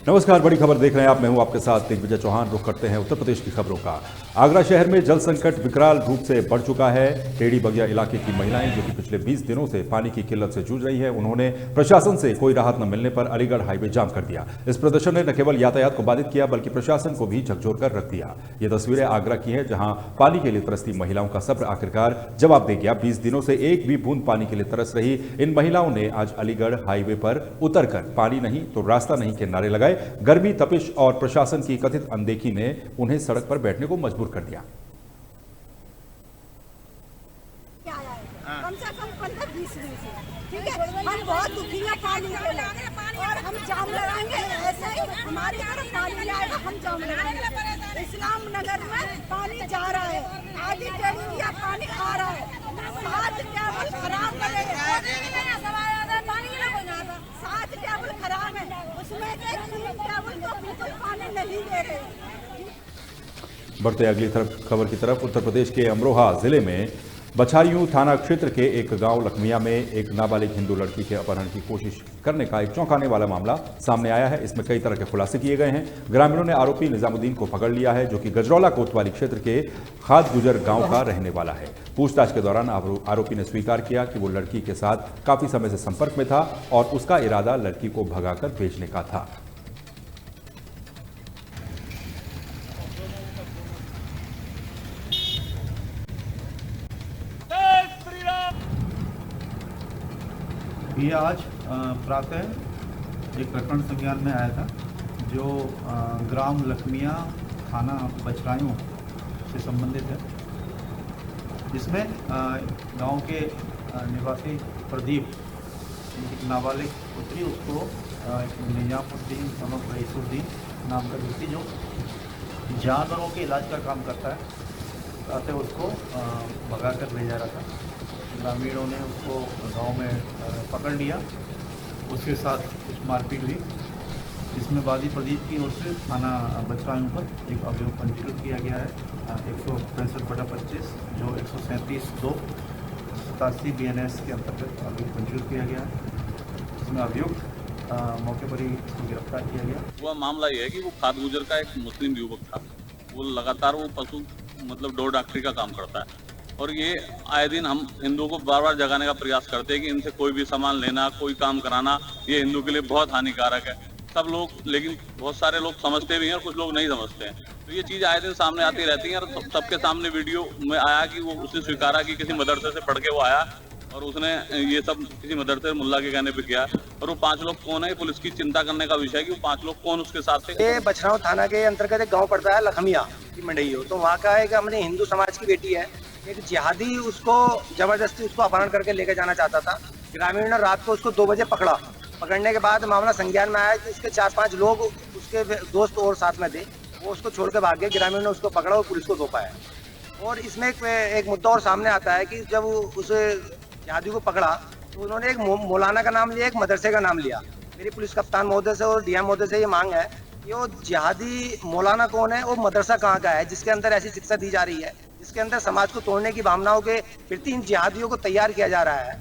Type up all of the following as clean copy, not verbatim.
नमस्कार, बड़ी खबर देख रहे हैं आप। मैं हूं आपके साथ दिग्विजय चौहान। रुख करते हैं उत्तर प्रदेश की खबरों का। आगरा शहर में जल संकट विकराल रूप से बढ़ चुका है। टेढ़ी बगिया इलाके की महिलाएं जो कि पिछले 20 दिनों से पानी की किल्लत से जूझ रही है, उन्होंने प्रशासन से कोई राहत न मिलने पर अलीगढ़ हाईवे जाम कर दिया। इस प्रदर्शन ने न केवल यातायात को बाधित किया बल्कि प्रशासन को भी झकझोर कर रख दिया। ये तस्वीरें आगरा की हैं, जहां पानी के लिए तरसती महिलाओं का सब्र आखिरकार जवाब दे गया। 20 दिनों से एक भी बूंद पानी के लिए तरस रही इन महिलाओं ने आज अलीगढ़ हाईवे पर उतरकर पानी नहीं तो रास्ता नहीं के नारे लगाए। गर्मी, तपिश और प्रशासन की कथित अनदेखी ने उन्हें सड़क पर बैठने को मजबूर कर दिया। कम से कम 15-20 दिन से, ठीक है, हम बहुत दुखी हैं पानी के लिए और हम जाम लगाएंगे। ऐसे ही हमारी तरफ पानी आएगा, हम जाम लगाएंगे। इस्लाम नगर में पानी जा रहा है, आधी टेढ़ी पानी आ रहा है। साथ केबल खराब लगेगा, पानी साथ केबल खराब है, उसमें केबल को बिल्कुल पानी नहीं दे रहे। बढ़ते अगली खबर की तरफ। उत्तर प्रदेश के अमरोहा जिले में बछारियों थाना क्षेत्र के एक गांव लखमिया में एक नाबालिग हिंदू लड़की के अपहरण की कोशिश करने का एक चौंकाने वाला मामला सामने आया है। इसमें कई तरह के खुलासे किए गए हैं। ग्रामीणों ने आरोपी निजामुद्दीन को पकड़ लिया है, जो कि गजरौला कोतवाली क्षेत्र के खाद गुजर गांव का रहने वाला है। पूछताछ के दौरान आरोपी ने स्वीकार किया कि वो लड़की के साथ काफी समय से संपर्क में था और उसका इरादा लड़की को भगाकर बेचने का था। ये आज प्रातः एक प्रकरण संज्ञान में आया था, जो ग्राम लखमिया थाना बछराइयों से संबंधित है, जिसमें गांव के निवासी प्रदीप, एक नाबालिग पुत्री, उसको निजामुद्दीन समक रईसुद्दीन नाम का व्यक्ति जो जानवरों के इलाज का काम करता है, प्रातः उसको भगा कर ले जा रहा था। ग्रामीणों ने उसको गांव में पकड़ लिया, उसके साथ कुछ मारपीट हुई, जिसमें वादी प्रदीप की ओर से थाना बछराइयों पर एक अभियोग पंजीकृत किया गया है 165/25, जो 137(2) BNS के अंतर्गत अभियोग पंजीकृत किया गया है। इसमें अभियुक्त मौके पर ही उसको गिरफ्तार किया गया। वह मामला ये है कि वो खाद गुजर का एक मुस्लिम युवक था। वो लगातार वो पशु ढोर डॉक्टरी का काम करता है, और ये आए दिन हम हिंदुओं को बार बार जगाने का प्रयास करते हैं कि इनसे कोई भी सामान लेना, कोई काम कराना, ये हिंदू के लिए बहुत हानिकारक है। सब लोग, लेकिन बहुत सारे लोग समझते भी हैं और कुछ लोग नहीं समझते हैं। तो ये चीज़ आए दिन सामने आती रहती है। और सबके सामने वीडियो में आया कि वो उसने स्वीकारा कि किसी मदरसे से पढ़ के वो आया और उसने ये सब किसी मदरसे मुल्ला के कहने पे किया। और वो 5 लोग कौन है, पुलिस की चिंता करने का विषय है कि वो 5 लोग कौन उसके साथ थे। ये बछराव थाना के अंतर्गत एक गाँव पड़ता है लखमिया की मंडई हो, तो वहाँ का एक अपने हिंदू समाज की बेटी है, एक जिहादी उसको जबरदस्ती उसको अपहरण करके लेके जाना चाहता था। ग्रामीणों ने रात को उसको 2 बजे पकड़ा। पकड़ने के बाद मामला संज्ञान में आया कि उसके 4-5 लोग उसके दोस्त और साथ में थे, वो उसको छोड़ के भाग गए। ग्रामीणों ने उसको पकड़ा और पुलिस को सौंपा है। और इसमें एक मुद्दा और सामने आता है कि जब उस जिहादी को पकड़ा तो उन्होंने एक मौलाना का नाम लिया, एक मदरसे का नाम लिया। मेरी पुलिस कप्तान महोदय से और डीएम महोदय से ये मांग है कि वो जिहादी मौलाना कौन है और मदरसा कहाँ का है, जिसके अंदर ऐसी शिक्षा दी जा रही है, जिसके अंदर समाज को तोड़ने की भावनाओं के प्रति इन जिहादियों को तैयार किया जा रहा है।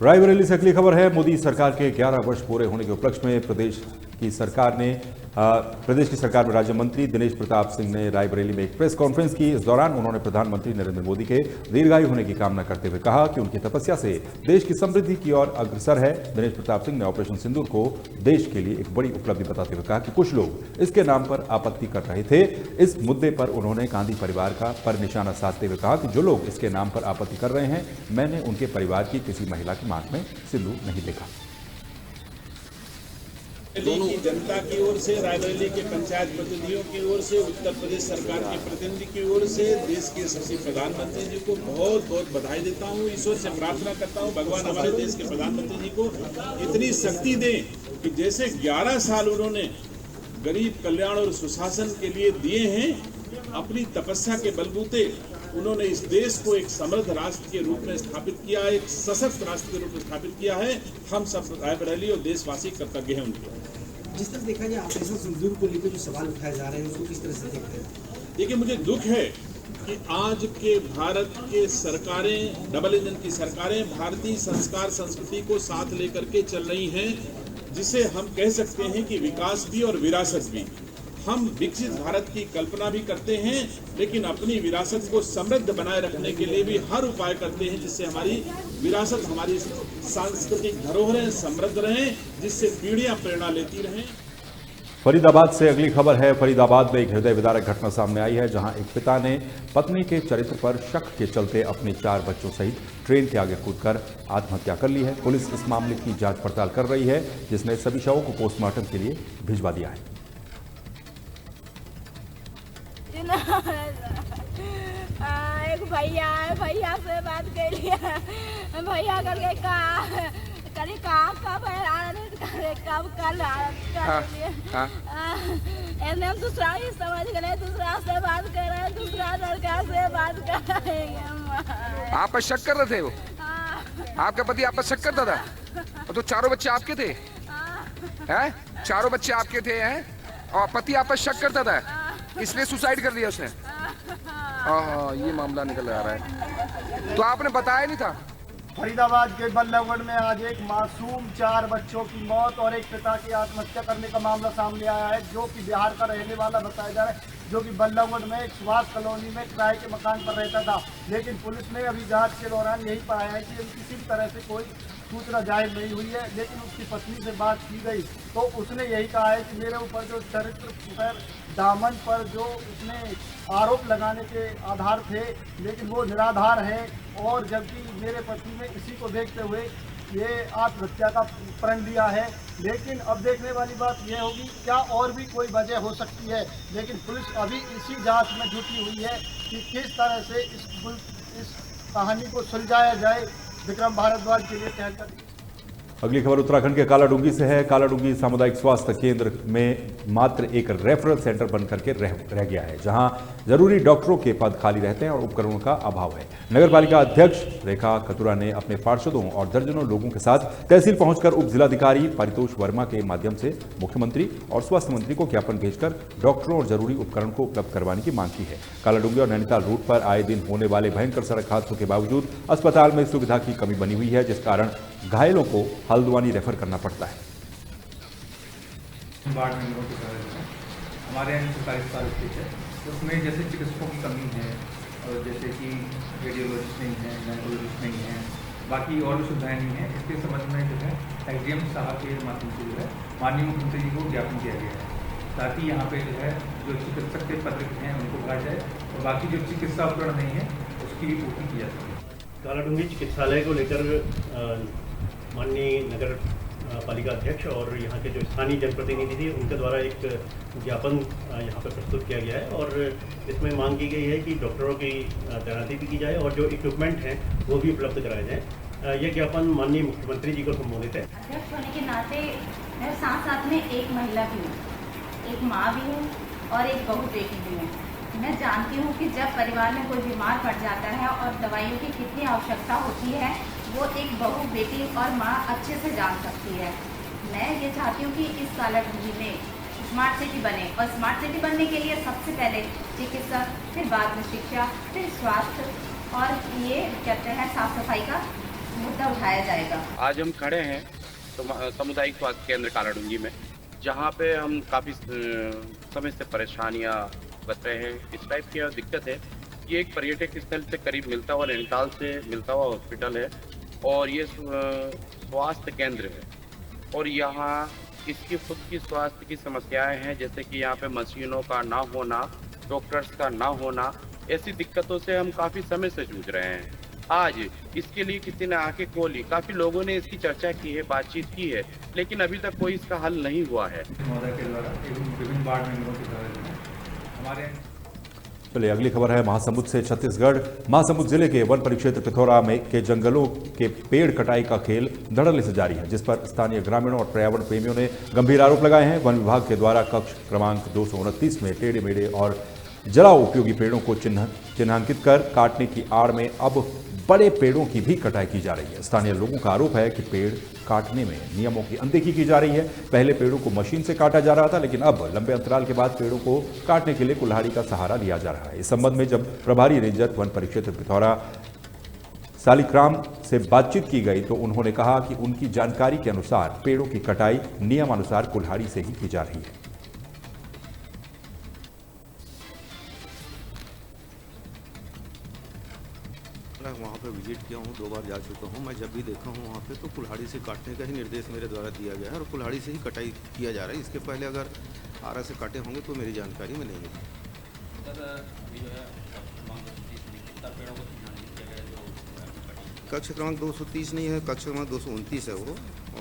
रायबरेली से अगली खबर है। मोदी सरकार के 11 वर्ष पूरे होने के उपलक्ष्य में प्रदेश की सरकार में राज्य मंत्री दिनेश प्रताप सिंह ने रायबरेली में एक प्रेस कॉन्फ्रेंस की। इस दौरान उन्होंने प्रधानमंत्री नरेंद्र मोदी के दीर्घायु होने की कामना करते हुए कहा कि उनकी तपस्या से देश की समृद्धि की ओर अग्रसर है। दिनेश प्रताप सिंह ने ऑपरेशन सिंदूर को देश के लिए एक बड़ी उपलब्धि बताते हुए कहा कि कुछ लोग इसके नाम पर आपत्ति कर रहे थे। इस मुद्दे पर उन्होंने गांधी परिवार पर निशाना साधते हुए कहा कि जो लोग इसके नाम पर आपत्ति कर रहे हैं, मैंने उनके परिवार की किसी महिला की मांग में सिंदूर नहीं देखा। रायबरेली की जनता की ओर से, रायबरेली के पंचायत प्रतिनिधियों की ओर से, उत्तर प्रदेश सरकार के प्रतिनिधि की ओर से देश के यशस्वी प्रधानमंत्री जी को बहुत बहुत बधाई देता हूँ। ईश्वर से प्रार्थना करता हूँ भगवान हमारे देश के प्रधानमंत्री जी को इतनी शक्ति दें कि जैसे 11 साल उन्होंने गरीब कल्याण और सुशासन के लिए दिए हैं, अपनी तपस्या के बलबूते उन्होंने इस देश को एक समृद्ध राष्ट्र के रूप में स्थापित किया, एक सशक्त राष्ट्र के रूप में स्थापित किया है। हम सब रायबरेली और देशवासी कृतज्ञ हैं उनके। जिस तरह देखा जाए ऑपरेशन सिंदूर को लेकर जो सवाल उठाए जा रहे हैं, उसको किस तरह से देखते हैं? देखिए, मुझे दुख है कि आज के भारत के सरकारें, डबल इंजन की सरकारें भारतीय संस्कार संस्कृति को साथ लेकर के चल रही हैं, जिसे हम कह सकते हैं कि विकास भी और विरासत भी। हम विकसित भारत की कल्पना भी करते हैं, लेकिन अपनी विरासत को समृद्ध बनाए रखने के लिए भी हर उपाय करते हैं, जिससे हमारी विरासत, हमारी सांस्कृतिक धरोहरें समृद्ध रहें, जिससे पीढ़ियां प्रेरणा लेती रहें। फरीदाबाद से अगली खबर है। फरीदाबाद में एक हृदय विदारक घटना सामने आई है, जहां एक पिता ने पत्नी के चरित्र पर शक के चलते अपने 4 बच्चों सहित ट्रेन के आगे कूदकर आत्महत्या कर ली है। पुलिस इस मामले की जांच पड़ताल कर रही है, जिसने सभी शवों को पोस्टमार्टम के लिए भिजवा दिया है। एक भैया से बात कर लिया, भैया करके कहा कब कल हम दूसरा ही समझ गए, दूसरा से बात कर रहे हैं, दूसरा लड़का से बात कर रहे हैं। आप पर शक कर रहे थे? वो आपका पति आप पर शक करता था? तो 4 बच्चे आपके थे हैं? 4 बच्चे आपके थे हैं और पति आप पर शक करता था, इसलिए सुसाइड कर लिया उसने। हाँ, ये मामला निकल आ रहा है। तो आपने बताया नहीं था? फरीदाबाद के बल्लभगढ़ में आज एक मासूम 4 बच्चों की मौत और एक पिता की आत्महत्या करने का मामला सामने आया है, जो कि बिहार का रहने वाला बताया जा रहा है, जो कि बल्लभगढ़ में एक सुभाष कॉलोनी में किराए के मकान पर रहता था। लेकिन पुलिस ने अभी जांच के दौरान यही पाया है कि किसी भी तरह से कोई सूचना जाहिर नहीं हुई है। लेकिन उसकी पत्नी से बात की गई तो उसने यही कहा है कि मेरे ऊपर जो चरित्र पर, दामन पर जो उसने आरोप लगाने के आधार थे, लेकिन वो निराधार है, और जबकि मेरे पति ने इसी को देखते हुए ये आत्महत्या का प्रण लिया है। लेकिन अब देखने वाली बात यह होगी क्या और भी कोई वजह हो सकती है। लेकिन पुलिस अभी इसी जांच में जुटी हुई है कि किस तरह से इस कहानी को सुलझाया जाए। विक्रम भारद्वाज के लिए कहकर। अगली खबर उत्तराखंड के कालाडूंगी से है। कालाडूंगी सामुदायिक स्वास्थ्य केंद्र में मात्र एक रेफरल सेंटर बन करके रह गया है, जहां जरूरी डॉक्टरों के पद खाली रहते हैं और उपकरणों का अभाव है। नगरपालिका अध्यक्ष रेखा खतुरा ने अपने पार्षदों और दर्जनों लोगों के साथ तहसील पहुंचकर उप जिलाधिकारी परितोष वर्मा के माध्यम से मुख्यमंत्री और स्वास्थ्य मंत्री को ज्ञापन भेजकर डॉक्टरों और जरूरी उपकरण को उपलब्ध करवाने की मांग की है। कालाडूंगी और नैनीताल रूट पर आए दिन होने वाले भयंकर सड़क हादसों के बावजूद अस्पताल में सुविधा की कमी बनी हुई है, जिस कारण घायलों को हल्द्वानी रेफर करना पड़ता है। वार्ड मेंबरों की तरह हमारे यहाँ सरकारी अस्पताल स्थित है, उसमें जैसे चिकित्सकों की कमी है, और जैसे कि रेडियोलॉजिस्ट नहीं है, गायनोलॉजिस्ट नहीं है, बाकी और भी सुविधाएं नहीं है। इसके संबंध में जो है एसडीएम साहब के माध्यम से जो है माननीय मुख्यमंत्री जी को ज्ञापन किया गया है, ताकि यहाँ पे जो है जो चिकित्सक के पद हैं उनको भरा जाए और बाकी जो चिकित्सा उपकरण नहीं है उसकी पूर्ति की जा सके। कालाडूंगी चिकित्सालय को लेकर माननीय नगर पालिका अध्यक्ष और यहाँ के जो स्थानीय जनप्रतिनिधि थे उनके द्वारा एक ज्ञापन यहाँ पर प्रस्तुत किया गया है, और इसमें मांग की गई है कि डॉक्टरों की तैनाती भी की जाए और जो इक्विपमेंट हैं वो भी उपलब्ध कराए जाए। ये ज्ञापन माननीय मुख्यमंत्री जी को संबोधित है। अध्यक्ष होने के नाते मैं साथ साथ में एक महिला भी हूँ, एक माँ भी हूँ और एक बहू बेटी भी हूँ। मैं जानती हूँ कि जब परिवार में कोई बीमार पड़ जाता है और दवाइयों की कितनी आवश्यकता होती है, वो एक बहू, बेटी और माँ अच्छे से जान सकती है। मैं ये चाहती हूँ कि इस कालाडूंगी में स्मार्ट सिटी बने, और स्मार्ट सिटी बनने के लिए सबसे पहले चिकित्सा, फिर बाद में शिक्षा, फिर स्वास्थ्य और ये कहते हैं साफ सफाई का मुद्दा उठाया जाएगा। आज हम खड़े हैं सामुदायिक स्वास्थ्य केंद्र कालाडूंगी में, जहाँ पे हम काफ़ी समय से परेशानियाँ बच रहे हैं। इस टाइप की दिक्कत है। ये एक पर्यटक स्थल से करीब मिलता हुआ नैनीताल से मिलता हुआ हॉस्पिटल है, और ये स्वास्थ्य केंद्र है, और यहाँ इसकी खुद की स्वास्थ्य की समस्याएं हैं, जैसे कि यहाँ पे मशीनों का ना होना, डॉक्टर्स का ना होना, ऐसी दिक्कतों से हम काफ़ी समय से जूझ रहे हैं। आज इसके लिए किसी ने आंखें खोली, काफ़ी लोगों ने इसकी चर्चा की है, बातचीत की है, लेकिन अभी तक कोई इसका हल नहीं हुआ है। महोदय के द्वारा विभिन्न वार्ड मेंबरों के द्वारा हमारे। चलिए अगली खबर है महासमुंद से छत्तीसगढ़। महासमुंद जिले के वन परिक्षेत्र पिथौरा में के जंगलों के पेड़ कटाई का खेल धड़ल्ले से जारी है, जिस पर स्थानीय ग्रामीणों और पर्यावरण प्रेमियों ने गंभीर आरोप लगाए हैं। वन विभाग के द्वारा कक्ष क्रमांक 229 में टेढ़े मेढ़े और जलाओ उपयोगी पेड़ों को चिन्हांकित कर काटने की आड़ में अब बड़े पेड़ों की भी कटाई की जा रही है। स्थानीय लोगों का आरोप है कि पेड़ काटने में नियमों की अनदेखी की जा रही है। पहले पेड़ों को मशीन से काटा जा रहा था, लेकिन अब लंबे अंतराल के बाद पेड़ों को काटने के लिए कुल्हाड़ी का सहारा लिया जा रहा है। इस संबंध में जब प्रभारी रेंजर वन परिक्षेत्र पिथौरा सालिग्राम से बातचीत की गई तो उन्होंने कहा कि उनकी जानकारी के अनुसार पेड़ों की कटाई नियमानुसार कुल्हाड़ी से ही की जा रही है। मैं वहाँ पर विजिट किया हूँ, 2 बार जा चुका हूँ। मैं जब भी देखा हूँ वहाँ पे तो कुल्हाड़ी से काटने का ही निर्देश मेरे द्वारा दिया गया है और कुल्हाड़ी से ही कटाई किया जा रहा है। इसके पहले अगर आरा से काटे होंगे तो मेरी जानकारी में नहीं है। कक्ष क्रमांक 230 नहीं है, कक्ष क्रमांक 229 है वो,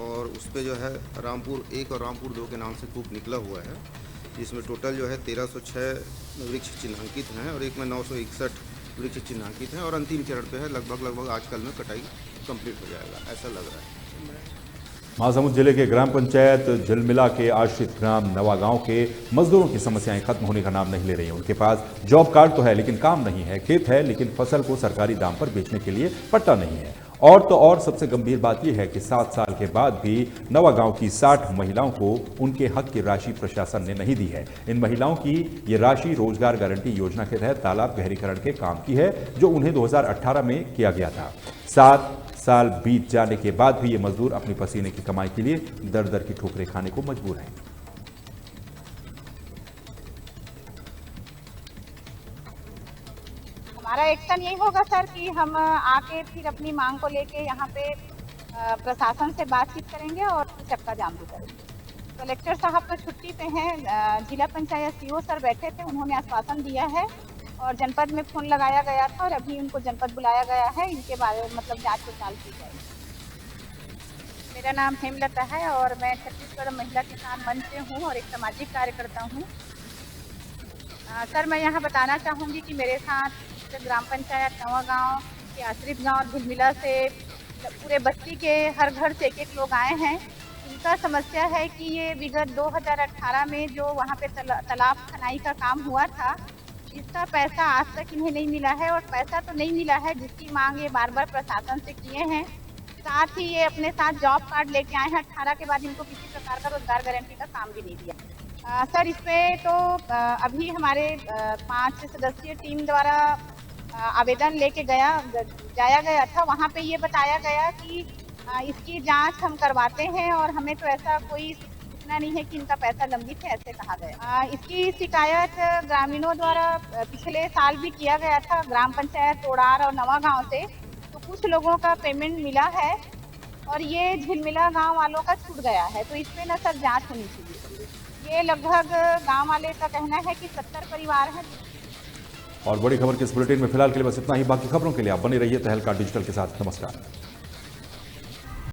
और उस पर जो है रामपुर 1 और रामपुर 2 के नाम से कूप निकला हुआ है, जिसमें टोटल जो है 1306 वृक्ष चिन्हांकित हैं और एक में 961 वृक्ष चिन्हांकित हैं और अंतिम चरण पे है। लगभग आजकल में कटाई कंप्लीट हो जाएगा, ऐसा लग रहा है। महासमुंद जिले के ग्राम पंचायत झिलमिला के आश्रित ग्राम नवागांव के मजदूरों की समस्याएं खत्म होने का नाम नहीं ले रही हैं। उनके पास जॉब कार्ड तो है लेकिन काम नहीं है, खेत है लेकिन फसल को सरकारी दाम पर बेचने के लिए पट्टा नहीं है। और तो और सबसे गंभीर बात यह है कि 7 साल के बाद भी नवागांव की 60 महिलाओं को उनके हक की राशि प्रशासन ने नहीं दी है। इन महिलाओं की ये राशि रोजगार गारंटी योजना के तहत तालाब गहरीकरण के काम की है, जो उन्हें 2018 में किया गया था। 7 साल बीत जाने के बाद भी ये मजदूर अपनी पसीने की कमाई के लिए दर दर की ठोकरें खाने को मजबूर हैं। हमारा एक्शन यही होगा सर कि हम आके फिर अपनी मांग को लेके यहाँ पे प्रशासन से बातचीत करेंगे और चक्का जाम भी करेंगे। कलेक्टर साहब तो छुट्टी पे हैं, जिला पंचायत सीओ सर बैठे थे, उन्होंने आश्वासन दिया है और जनपद में फोन लगाया गया था और अभी उनको जनपद बुलाया गया है, इनके बारे में मतलब जांच पड़ताल की जाएगी। मेरा नाम हेमलता है और मैं छत्तीसगढ़ महिला किसान मंच से हूँ और एक सामाजिक कार्यकर्ता हूँ। सर मैं यहाँ बताना चाहूँगी कि मेरे साथ ग्राम पंचायत नवागांव के आश्रित गांव झिलमिला से पूरे बस्ती के हर घर से एक लोग आए हैं। इनका समस्या है कि ये विगत 2018 में जो वहाँ पे तालाब खनाई का काम हुआ था, इसका पैसा आज तक इन्हें नहीं मिला है और पैसा तो नहीं मिला है जिसकी मांग ये बार बार प्रशासन से किए हैं। साथ ही ये अपने साथ जॉब कार्ड लेके आए हैं। 18 के बाद इनको किसी प्रकार का रोजगार गारंटी का काम भी नहीं दिया। सर इस पे तो अभी हमारे 5 सदस्यीय टीम द्वारा आवेदन लेके जाया गया था। वहाँ पे ये बताया गया कि इसकी जांच हम करवाते हैं और हमें तो ऐसा कोई सूचना नहीं है कि इनका पैसा लंबित है, ऐसे कहा गया। इसकी शिकायत ग्रामीणों द्वारा पिछले साल भी किया गया था ग्राम पंचायत तोड़ार और नवागांव से, तो कुछ लोगों का पेमेंट मिला है और ये झिलमिला गांव वालों का छूट गया है, तो इस पे ना सर जाँच होनी चाहिए। ये लगभग गाँव वाले का कहना है कि 70 परिवार हैं। और बड़ी खबर के इस बुलेटिन में फिलहाल के लिए बस इतना ही। बाकी खबरों के लिए आप बने रहिए तहलका डिजिटल के साथ। नमस्कार।